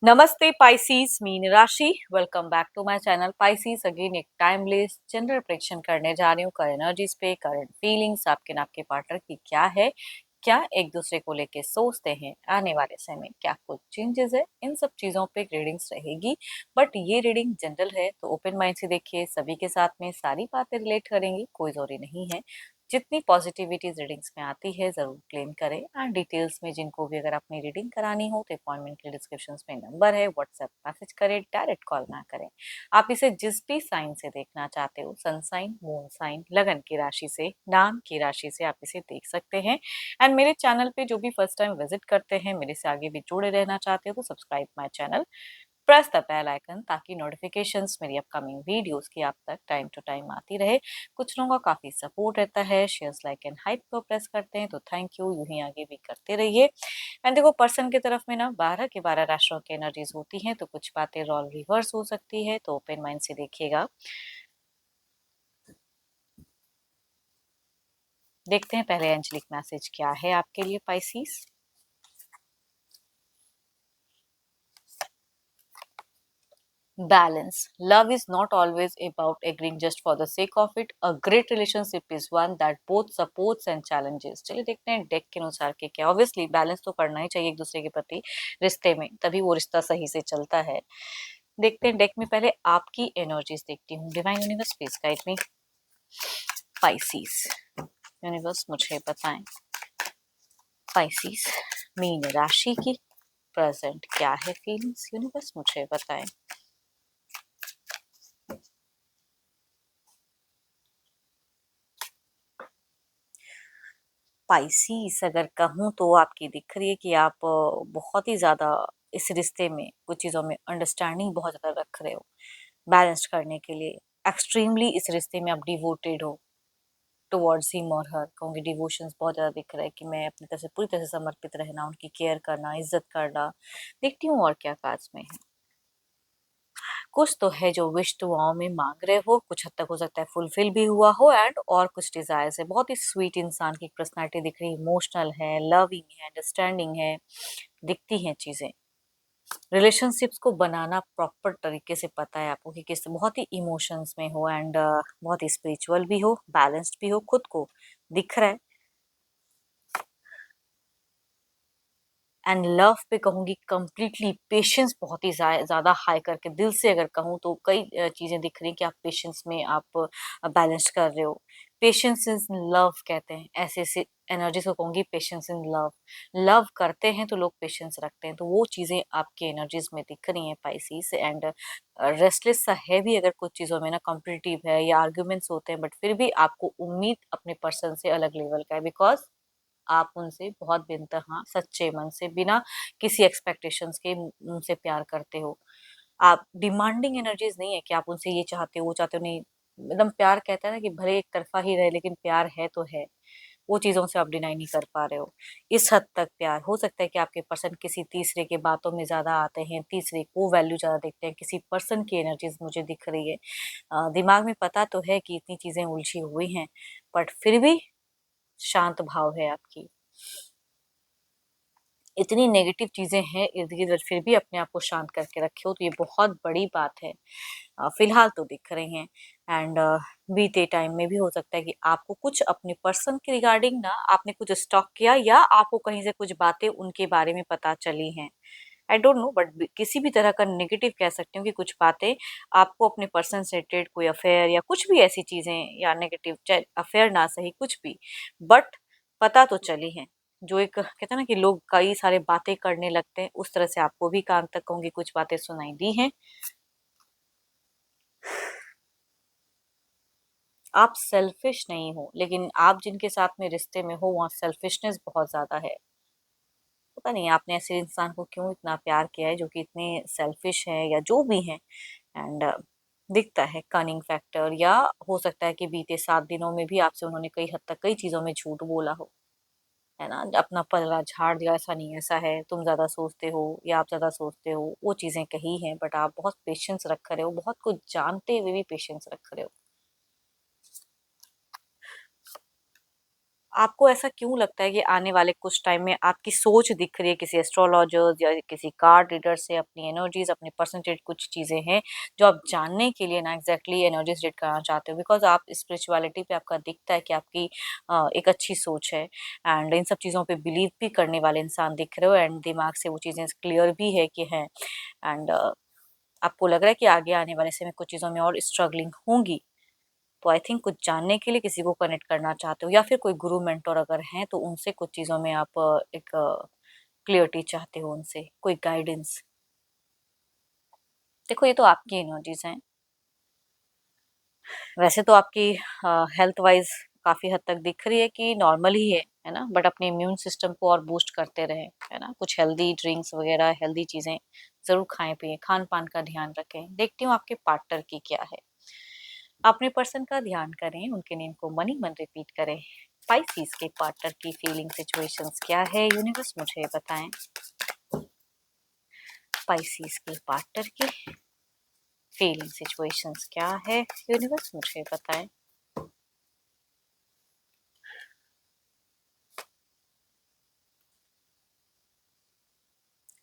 Namaste Pisces, मीन राशि। Welcome back to my channel Pisces। Again एक टाइमलेस जनरल प्रेडिक्शन करने जा रही हूँ करंट एनर्जीज पे, करंट फीलिंग्स आपके ना आपके पार्टनर की क्या है, क्या एक दूसरे को लेके सोचते हैं, आने वाले समय में क्या कुछ चेंजेस है, इन सब चीजों पे रीडिंग्स रहेगी। बट ये रीडिंग जनरल है तो ओपन माइंड से देखिए, सभी के साथ में सारी बातें रिलेट करेंगी, कोई जरूरी नहीं है। जितनी पॉजिटिविटी रीडिंग्स में आती है जरूर क्लेम करें। एंड डिटेल्स में जिनको भी अगर अपनी रीडिंग करानी हो तो अपॉइंटमेंट के डिस्क्रिप्शन में नंबर है, व्हाट्सएप मैसेज करें, डायरेक्ट कॉल ना करें। आप इसे जिस भी साइन से देखना चाहते हो, सन साइन, मून साइन, लगन की राशि से, नाम की राशि से आप इसे देख सकते हैं। एंड मेरे चैनल पे जो भी फर्स्ट टाइम विजिट करते हैं, मेरे से आगे भी जुड़े रहना चाहते हो तो subscribe my channel, press the bell icon, ताकि नोटिफिकेशंस मेरी अपकमिंग वीडियोस की आप तक टाइम टू टाइम आती रहे। कुछ लोगों का काफी सपोर्ट रहता है, शेयर्स लाइक एंड हाइप को प्रेस करते हैं तो थैंक यू, यूं ही आगे भी करते रहिए। एंड देखो, पर्सन की तरफ में ना 12 के 12 राशियों की एनर्जीज होती हैं, तो कुछ बातें रोल रिवर्स हो सकती है, तो ओपन माइंड से देखिएगा। देखते हैं पहले एंजलिक मैसेज क्या है आपके लिए पाइसीस। Balance. Love is not always about agreeing just for the sake of it. A great relationship is one that both supports and challenges. चलिए देखते हैं डेक के अनुसार के क्या। ऑब्वियसली बैलेंस तो करना ही चाहिए एक दूसरे के प्रति रिश्ते में, तभी वो रिश्ता सही से चलता है। देखते हैं डेक में पहले आपकी एनर्जीज देखती हूँ। Divine universe please guide me. Pisces universe मुझे बताएं, पाइसीस मीन राशि की प्रेजेंट क्या है फीलिंग्स, यूनिवर्स मुझे बताएं। स्पाइसीस अगर कहूँ तो आपकी दिख रही है कि आप बहुत ही ज़्यादा इस रिश्ते में कुछ चीज़ों में अंडरस्टैंडिंग बहुत ज़्यादा रख रहे हो बैलेंस करने के लिए। एक्सट्रीमली इस रिश्ते में आप डिवोटेड हो टुवर्ड्स हिम और हर। कहूँगी डिवोशंस बहुत ज़्यादा दिख रहा है कि मैं अपनी तरफ से पूरी तरह से समर्पित रहना, उनकी केयर करना, इज्जत करना। देखती हूँ और क्या काज में है। कुछ तो है जो विश दुआओं में मांग रहे हो, कुछ हद तक हो सकता है फुलफिल भी हुआ हो। एंड और कुछ डिजायर्स है। बहुत ही स्वीट इंसान की पर्सनालिटी दिख रही है, इमोशनल है, लविंग है, अंडरस्टैंडिंग है, दिखती हैं चीजें। रिलेशनशिप्स को बनाना प्रॉपर तरीके से पता है आपको कि किस बहुत ही इमोशंस में हो। एंड बहुत ही स्पिरिचुअल भी हो, बैलेंस्ड भी हो, खुद को दिख रहा है। एंड लव पे कहूंगी कंप्लीटली पेशेंस बहुत ही ज्यादा हाई करके, दिल से अगर कहूँ तो कई चीजें दिख रही कि आप पेशेंस में आप बैलेंस कर रहे हो। पेशेंस इन लव कहते हैं ऐसे ऐसे एनर्जीज को, कहूंगी पेशेंस इन लव। लव करते हैं तो लोग पेशेंस रखते हैं, तो वो चीजें आपकी एनर्जीज में दिख रही हैं पाइसीस। एंड रेस्टलेस सा है भी अगर कुछ चीजों में ना, कॉम्पिटिटिव है या आर्ग्यूमेंट्स होते हैं, बट फिर भी आपको उम्मीद अपने पर्सन से अलग लेवल का है। बिकॉज आप उनसे बहुत बेइंतहा सच्चे मन से, बिना किसी एक्सपेक्टेशंस के उनसे प्यार करते हो। आप डिमांडिंग एनर्जीज नहीं है कि आप उनसे ये चाहते हो वो चाहते हो, नहीं। एकदम प्यार कहता है ना कि भले एक तरफा ही रहे लेकिन प्यार है तो है। वो चीजों से आप डिनाई नहीं कर पा रहे हो। इस हद तक प्यार हो सकता है कि आपके पर्सन किसी तीसरे के बातों में ज्यादा आते हैं, तीसरे को वैल्यू ज्यादा देखते हैं, किसी पर्सन की एनर्जीज मुझे दिख रही है। दिमाग में पता तो है कि इतनी चीजें उलझी हुई हैं, बट फिर भी शांत भाव है आपकी। इतनी नेगेटिव चीजें हैं इर्द गिर्द, फिर भी अपने आप को शांत करके रखे हो, तो ये बहुत बड़ी बात है। फिलहाल तो दिख रहे हैं। एंड बीते टाइम में भी हो सकता है कि आपको कुछ अपने पर्सन के रिगार्डिंग ना आपने कुछ स्टॉक किया, या आपको कहीं से कुछ बातें उनके बारे में पता चली हैं। आई डोंट नो, बट किसी भी तरह का नेगेटिव कह सकती हूँ कि कुछ बातें आपको अपने पर्सन से रिलेटेड, कोई अफेयर या कुछ भी ऐसी चीजें, या नेगेटिव चाहे अफेयर ना सही कुछ भी, बट पता तो चली है। जो एक कहते हैं ना कि लोग कई सारे बातें करने लगते हैं, उस तरह से आपको भी कान तक कहूंगी कुछ बातें सुनाई दी हैं। आप सेल्फिश नहीं हो, लेकिन आप जिनके साथ में रिश्ते में हो वहाँ सेल्फिशनेस बहुत ज्यादा है। पता नहीं आपने ऐसे इंसान को क्यों इतना प्यार किया है जो कि इतने सेल्फिश है या जो भी है। एंड दिखता है कनिंग फैक्टर, या हो सकता है कि बीते 7 दिनों में भी आपसे उन्होंने कई हद तक कई चीजों में झूठ बोला हो, है ना। अपना पलड़ा झाड़ दिया, ऐसा नहीं ऐसा है, तुम ज्यादा सोचते हो या आप ज्यादा सोचते हो, वो चीजें कही हैं। बट आप बहुत पेशेंस रख रहे हो, बहुत कुछ जानते हुए भी पेशेंस रख रहे हो। आपको ऐसा क्यों लगता है कि आने वाले कुछ टाइम में आपकी सोच दिख रही है किसी एस्ट्रोलॉजर्स या किसी कार्ड रीडर से अपनी एनर्जीज अपने परसेंटेज कुछ चीजें हैं जो आप जानने के लिए ना एग्जैक्टली एनर्जीज रीड करना चाहते हो, बिकॉज आप स्पिरिचुअलिटी पे आपका दिखता है कि आपकी एक अच्छी सोच है एंड इन सब चीज़ों पे बिलीव भी करने वाले इंसान दिख रहे हो एंड दिमाग से वो चीज़ें क्लियर भी है कि हैं एंड आपको लग रहा है कि आगे आने वाले समय में कुछ चीज़ों में और स्ट्रगलिंग होंगी। तो आई थिंक कुछ जानने के लिए किसी को कनेक्ट करना चाहते हो या फिर कोई गुरु मेंटोर अगर हैं तो उनसे कुछ चीज़ों में आप एक क्लियरिटी चाहते हो, उनसे कोई गाइडेंस। देखो ये तो आपकी एनर्जीज हैं। वैसे तो आपकी हेल्थ वाइज काफ़ी हद तक दिख रही है कि नॉर्मल ही है ना, बट अपने इम्यून सिस्टम को और बूस्ट करते रहे, है ना, कुछ हेल्दी ड्रिंक्स वगैरह हेल्दी चीज़ें ज़रूर खाएं पिए, खान पान का ध्यान रखें। देखती हूँ आपके पार्टनर की क्या है। अपने पर्सन का ध्यान करें, उनके नेम को मन ही मन रिपीट करें। स्पाइसीज के पार्टनर की फीलिंग सिचुएशंस क्या है, यूनिवर्स मुझे बताएं। स्पाइसीज के पार्टनर की फीलिंग सिचुएशंस क्या है, यूनिवर्स मुझे बताएं।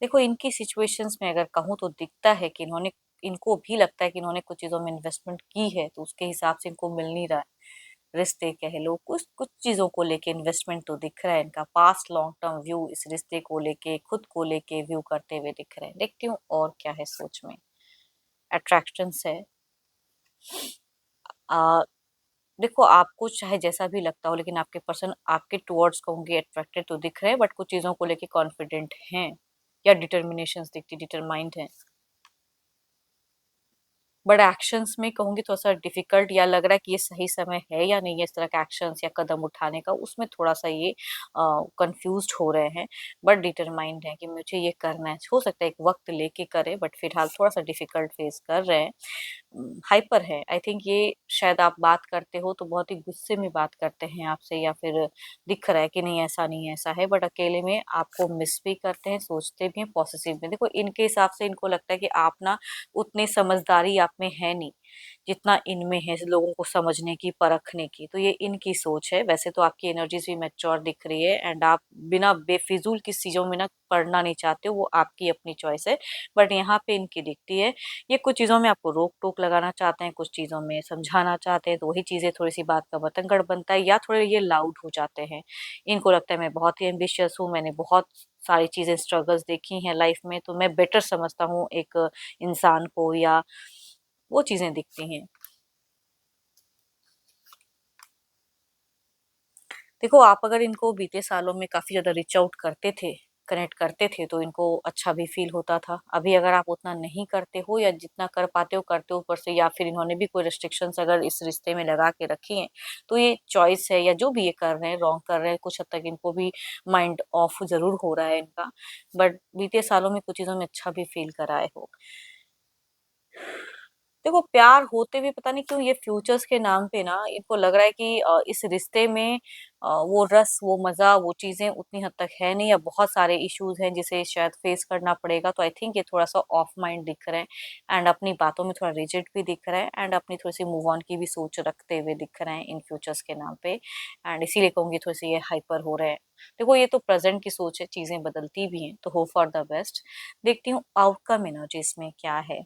देखो इनकी सिचुएशंस में अगर कहूँ तो दिखता है कि इन्होंने इनको भी लगता है कि इन्होंने कुछ चीज़ों में इन्वेस्टमेंट की है तो उसके हिसाब से इनको मिल नहीं रहा है। रिश्ते कह लो, कुछ कुछ चीज़ों को लेके इन्वेस्टमेंट तो दिख रहा है इनका, पास्ट लॉन्ग टर्म व्यू इस रिश्ते को लेके खुद को लेके व्यू करते हुए दिख रहे हैं। देखती हूँ और क्या है सोच में। अट्रैक्शंस है। आ, देखो आपको चाहे जैसा भी लगता हो लेकिन आपके पर्सन आपके टुवर्ड्स कहूंगे अट्रैक्टेड तो दिख रहे हैं, बट कुछ चीज़ों को लेके कॉन्फिडेंट हैं या डिटर्मिनेशन दिखती, डिटरमाइंड है। बट एक्शंस में कहूंगी थोड़ा सा डिफिकल्ट या लग रहा है कि ये सही समय है या नहीं है इस तरह के एक्शंस या कदम उठाने का, उसमें थोड़ा सा ये कंफ्यूज्ड हो रहे हैं। बट डिटरमाइंड है कि मुझे ये करना है, हो सकता है एक वक्त लेके करे बट फिलहाल थोड़ा सा डिफिकल्ट फेस कर रहे हैं। हाइपर है आई थिंक ये, शायद आप बात करते हो तो बहुत ही गुस्से में बात करते हैं आपसे या फिर दिख रहा है कि नहीं ऐसा नहीं है ऐसा है, बट अकेले में आपको मिस भी करते हैं, सोचते भी हैं, पॉसेसिव में। देखो इनके हिसाब से इनको लगता है कि आप ना उतनी समझदारी आप में है नहीं जितना इनमें है लोगों को समझने की परखने की, तो ये इनकी सोच है। वैसे तो आपकी एनर्जीज भी मैच्योर दिख रही है एंड आप बिना बेफिजूल किस चीजों में ना पढ़ना नहीं चाहते हो, वो आपकी अपनी चॉइस है। बट यहाँ पे इनकी दिखती है ये कुछ चीजों में आपको रोक टोक लगाना चाहते हैं, कुछ चीजों में समझाना चाहते हैं, तो वही चीजें थोड़ी सी बात का बतंगड़ बनता है या थोड़े ये लाउड हो जाते हैं। इनको लगता है मैं बहुत ही एम्बिशियस हूँ, मैंने बहुत सारी चीजें स्ट्रगल्स देखी हैं लाइफ में, तो मैं बेटर समझता हूँ एक इंसान को, या वो चीजें दिखती हैं। देखो आप अगर इनको बीते सालों में काफी ज्यादा रीच आउट करते थे, कनेक्ट करते थे तो इनको अच्छा भी फील होता था। अभी अगर आप उतना नहीं करते हो या जितना कर पाते हो करते हो ऊपर से, या फिर इन्होंने भी कोई रिस्ट्रिक्शंस अगर इस रिश्ते में लगा के रखी हैं, तो ये चॉइस है या जो भी ये कर रहे हैं रॉन्ग कर रहे हैं, कुछ हद तक इनको भी माइंड ऑफ जरूर हो रहा है इनका। बट बीते सालों में कुछ चीजों में अच्छा भी फील कराए हो। देखो प्यार होते हुए पता नहीं क्यों ये फ्यूचर्स के नाम पे ना इनको लग रहा है कि इस रिश्ते में वो रस वो मजा वो चीजें उतनी हद तक है नहीं, या बहुत सारे इश्यूज हैं जिसे शायद फेस करना पड़ेगा, तो आई थिंक ये थोड़ा सा ऑफ माइंड दिख रहे हैं एंड अपनी बातों में थोड़ा रिजिड भी दिख रहा है एंड अपनी थोड़ी सी मूव ऑन की भी सोच रखते हुए दिख रहे हैं इन फ्यूचर्स के नाम पे। एंड इसीलिए कहूंगी थोड़ी सी ये हाइपर हो रहे हैं। देखो ये तो प्रेजेंट की सोच है, चीजें बदलती भी हैं, तो होप फॉर द बेस्ट। देखती हूँ आउटकम एनर्जी इसमें क्या है।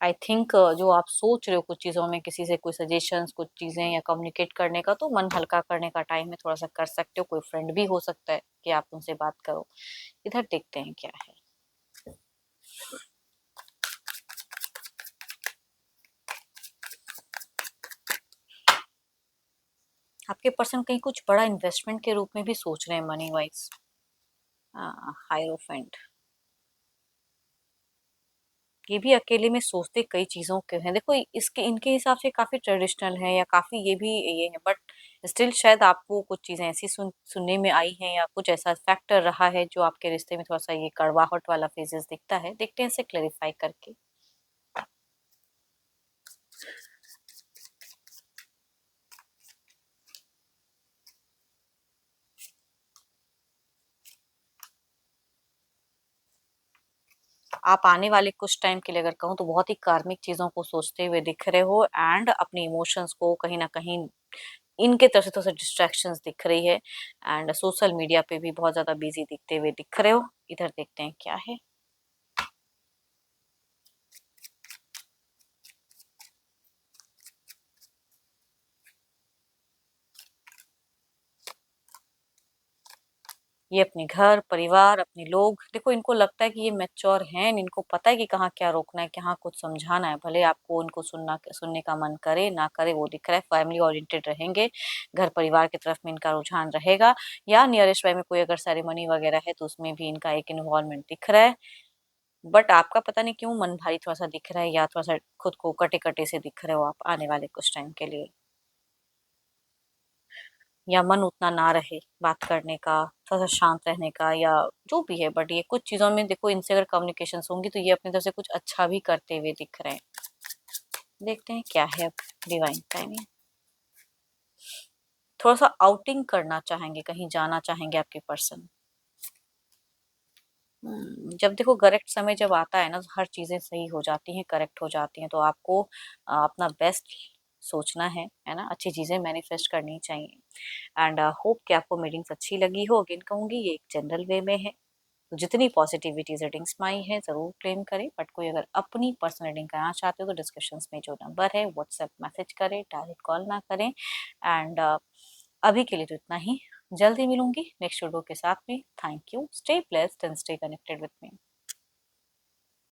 आई थिंक जो आप सोच रहे हो कुछ चीज़ों में किसी से कोई सजेशंस कुछ चीज़ें या कम्युनिकेट करने का, तो मन हल्का करने का टाइम है, थोड़ा सा कर सकते हो। कोई फ्रेंड भी हो सकता है कि आप उनसे बात करो। इधर देखते हैं क्या है। आपके पर्सन कहीं कुछ बड़ा इन्वेस्टमेंट के रूप में भी सोच रहे हैं मनी वाइज। हायरोफेंट, ये भी अकेले में सोचते कई चीजों के हैं। देखो इसके इनके हिसाब से काफी ट्रेडिशनल है या काफी ये भी ये है, बट स्टिल शायद आपको कुछ चीजें ऐसी सुनने में आई हैं या कुछ ऐसा फैक्टर रहा है जो आपके रिश्ते में थोड़ा सा ये कड़वाहट वाला फेजेस दिखता है। देखते हैं इसे क्लेरिफाई करके। आप आने वाले कुछ टाइम के लिए अगर कहूँ तो बहुत ही कार्मिक चीजों को सोचते हुए दिख रहे हो एंड अपने इमोशंस को कहीं ना कहीं इनके तरफ से थोड़ा सा डिस्ट्रैक्शंस दिख रही है एंड सोशल मीडिया पे भी बहुत ज्यादा बिजी दिखते हुए दिख रहे हो। इधर देखते हैं क्या है। ये अपने घर परिवार अपने लोग देखो, इनको लगता है कि ये मैच्योर हैं, इनको पता है कि कहाँ क्या रोकना है, कहाँ कुछ समझाना है, भले आपको उनको सुनने का मन करे ना करे, वो दिख रहा है। फैमिली ओरिएंटेड रहेंगे, घर परिवार की तरफ में इनका रुझान रहेगा, या नियरेस्ट बाय में कोई अगर सेरेमनी वगैरह है तो उसमें भी इनका एक इन्वॉल्वमेंट दिख रहा है। बट आपका पता नहीं क्यों मन भारी थोड़ा सा दिख रहा है, या थोड़ा सा खुद को कटे कटे से दिख रहे हो आप आने वाले कुछ टाइम के लिए, या मन उतना ना रहे बात करने का, थोड़ा सा शांत रहने का, या जो भी है। बट ये कुछ चीजों में देखो, इनसे अगर कम्युनिकेशन होंगी तो ये अपनी तरफ से कुछ अच्छा भी करते हुए दिख रहे हैं। देखते हैं क्या है अब डिवाइन टाइमिंग। थोड़ा सा आउटिंग करना चाहेंगे, कहीं जाना चाहेंगे आपके पर्सन। जब देखो करेक्ट समय जब आता है ना, तो हर चीजें सही हो जाती हैं, करेक्ट हो जाती हैं, तो आपको अपना बेस्ट सोचना है ना, अच्छी चीजें मैनिफेस्ट करनी चाहिए। एंड होप कि आपको मीटिंग्स अच्छी लगी हो। अगेन कहूंगी ये एक जनरल वे में है, तो जितनी पॉजिटिविटी रीडिंग्स में आई है जरूर क्लेम करें, बट कोई अगर अपनी पर्सनल रीडिंग कराना चाहते हो तो डिस्क्रिप्शंस में जो नंबर है व्हाट्सएप मैसेज करें, डायरेक्ट कॉल ना करें। एंड अभी के लिए तो इतना ही, जल्दी मिलूंगी नेक्स्ट वीडियो के साथ में। Thank you, stay blessed and stay connected with me.